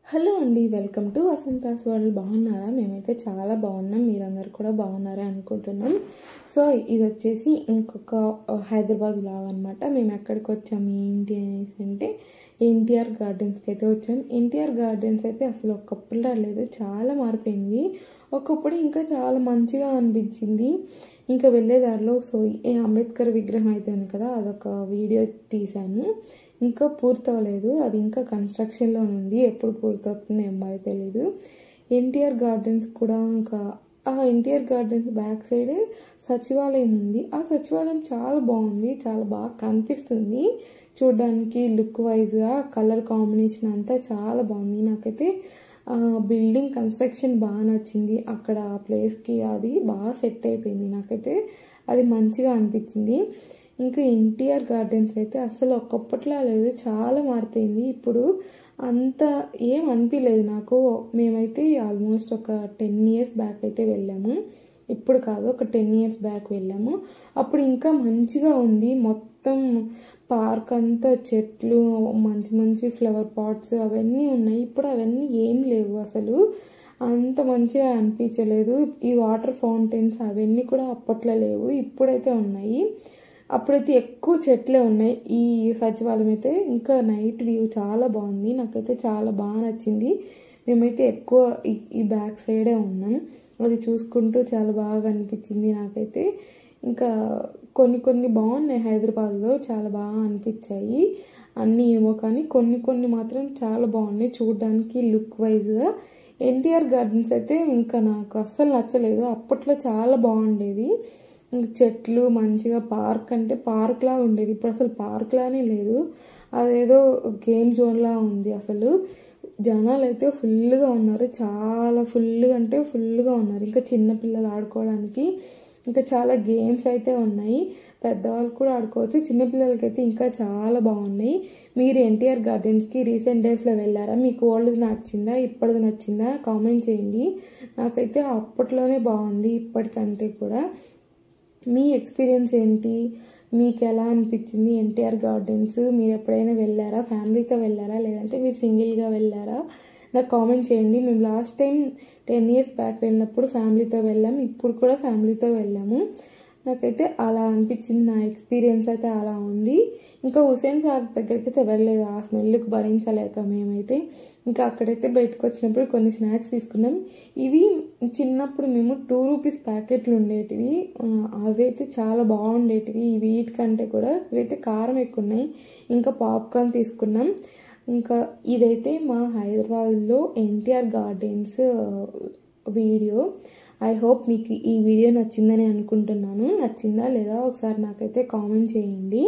Hello అండి, welcome to Vasantha's world. బాగున్నారా? మేమైతే చాలా బాగున్నాం, మీరందరూ కూడా బాగున్నారా అనుకుంటున్నాం. సో ఇది వచ్చేసి ఇంకొక హైదరాబాద్ బ్లాగ్ అనమాట. మేము ఎక్కడికి వచ్చాము ఏంటి అనేసి అంటే ఎన్టీఆర్ గార్డెన్స్కి అయితే వచ్చాము. ఎన్టీఆర్ గార్డెన్స్ అయితే అసలు ఒకప్పుడు లేదు, చాలా మారిపోయింది. ఒకప్పుడు ఇంకా చాలా మంచిగా అనిపించింది. ఇంకా వెళ్ళేదారిలో సో అంబేద్కర్ విగ్రహం అయితే ఉంది కదా, అదొక వీడియో తీశాను. ఇంకా పూర్తవలేదు, అది ఇంకా కన్స్ట్రక్షన్లో ఉంది. ఎప్పుడు పూర్తవుతుందో ఏమో తెలీదు. ఎన్టీఆర్ గార్డెన్స్ కూడా ఇంకా ఎన్టీఆర్ గార్డెన్స్ బ్యాక్ సైడ్ సచివాలయం ఉంది. ఆ సచివాలయం చాలా బాగుంది, చాలా బాగా కనిపిస్తుంది చూడడానికి. లుక్ వైజ్గా కలర్ కాంబినేషన్ అంతా చాలా బాగుంది. నాకైతే బిల్డింగ్ కన్స్ట్రక్షన్ బాగా నచ్చింది. అక్కడ ఆ ప్లేస్కి అది బాగా సెట్ అయిపోయింది. నాకైతే అది మంచిగా అనిపించింది. ఇంకా ఎన్టీఆర్ గార్డెన్స్ అయితే అసలు ఒకప్పట్లా లేదు, చాలా మారిపోయింది. ఇప్పుడు అంత ఏం అనిపించలేదు నాకు. మేమైతే ఆల్మోస్ట్ ఒక 10 years బ్యాక్ అయితే వెళ్ళాము. ఇప్పుడు కాదు, ఒక 10 years బ్యాక్ వెళ్ళాము. అప్పుడు ఇంకా మంచిగా ఉంది. మొత్తం పార్క్ అంతా చెట్లు, మంచి మంచి ఫ్లవర్ పాట్స్ అవన్నీ ఉన్నాయి. ఇప్పుడు అవన్నీ ఏం లేవు, అసలు అంత మంచిగా అనిపించలేదు. ఈ వాటర్ ఫౌంటైన్స్ అవన్నీ కూడా అప్పట్లో లేవు, ఇప్పుడైతే ఉన్నాయి. అప్పుడైతే ఎక్కువ చెట్లే ఉన్నాయి. ఈ సచివాలయం అయితే ఇంకా నైట్ వ్యూ చాలా బాగుంది, నాకైతే చాలా బాగా నచ్చింది. మేమైతే ఎక్కువ ఈ బ్యాక్ సైడే ఉన్నాం. అది చూసుకుంటూ చాలా బాగా అనిపించింది నాకైతే. ఇంకా కొన్ని బాగున్నాయి హైదరాబాద్లో, చాలా బాగా అనిపించాయి. అన్నీ ఏమో కానీ కొన్ని మాత్రం చాలా బాగున్నాయి చూడడానికి లుక్ వైజ్గా. ఎన్టీఆర్ గార్డెన్స్ అయితే ఇంకా నాకు అస్సలు నచ్చలేదు. అప్పట్లో చాలా బాగుండేది, చెట్లు మంచిగా పార్క్ అంటే పార్క్లా ఉండేది. ఇప్పుడు అసలు పార్క్లానే లేదు, అదేదో గేమ్ జోన్లా ఉంది. అసలు జనాలు అయితే ఫుల్గా ఉన్నారు, చాలా ఫుల్గా అంటే ఫుల్గా ఉన్నారు. ఇంకా చిన్నపిల్లలు ఆడుకోవడానికి ఇంకా చాలా గేమ్స్ అయితే ఉన్నాయి, పెద్దవాళ్ళు కూడా ఆడుకోవచ్చు. చిన్నపిల్లలకైతే ఇంకా చాలా బాగున్నాయి. మీరు ఎన్టీఆర్ గార్డెన్స్కి రీసెంట్ డేస్లో వెళ్ళారా? మీకు ఓల్డ్ది నచ్చిందా, ఇప్పటిది నచ్చిందా? కామెంట్ చేయండి. నాకైతే అప్పట్లోనే బాగుంది ఇప్పటికంటే కూడా. మీ ఎక్స్పీరియన్స్ ఏంటి? మీకు ఎలా అనిపించింది ఎన్టీఆర్ గార్డెన్స్? మీరు ఎప్పుడైనా వెళ్ళారా? ఫ్యామిలీతో వెళ్ళారా, లేదంటే మీరు సింగిల్గా వెళ్ళారా? నాకు కామెంట్ చేయండి. మేము లాస్ట్ టైం 10 years బ్యాక్ వెళ్ళినప్పుడు ఫ్యామిలీతో వెళ్ళాము, ఇప్పుడు కూడా ఫ్యామిలీతో వెళ్ళాము. నాకైతే అలా అనిపించింది, నా ఎక్స్పీరియన్స్ అయితే అలా ఉంది. ఇంకా హుసేన్ సార్ దగ్గరికి అయితే వెళ్ళలేదు, ఆ స్మెల్కి భరించలేక మేమైతే. ఇంకా అక్కడైతే బయటకు వచ్చినప్పుడు కొన్ని స్నాక్స్ తీసుకున్నాం. ఇవి చిన్నప్పుడు మేము 2 rupees ప్యాకెట్లు ఉండేటివి, అవైతే చాలా బాగుండేటివి. వీటికంటే కూడా ఇవైతే కారం ఎక్కువ ఉన్నాయి. ఇంకా పాప్కార్న్ తీసుకున్నాం. ఇంకా ఇదైతే మా హైదరాబాద్లో NTR gardens video. I hope మీకు ఈ వీడియో నచ్చిందని అనుకుంటున్నాను. నచ్చిందా లేదా ఒకసారి నాకైతే కామెంట్ చేయండి.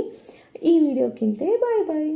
ఈ వీడియోకి ఇంతే, బాయ్ బాయ్.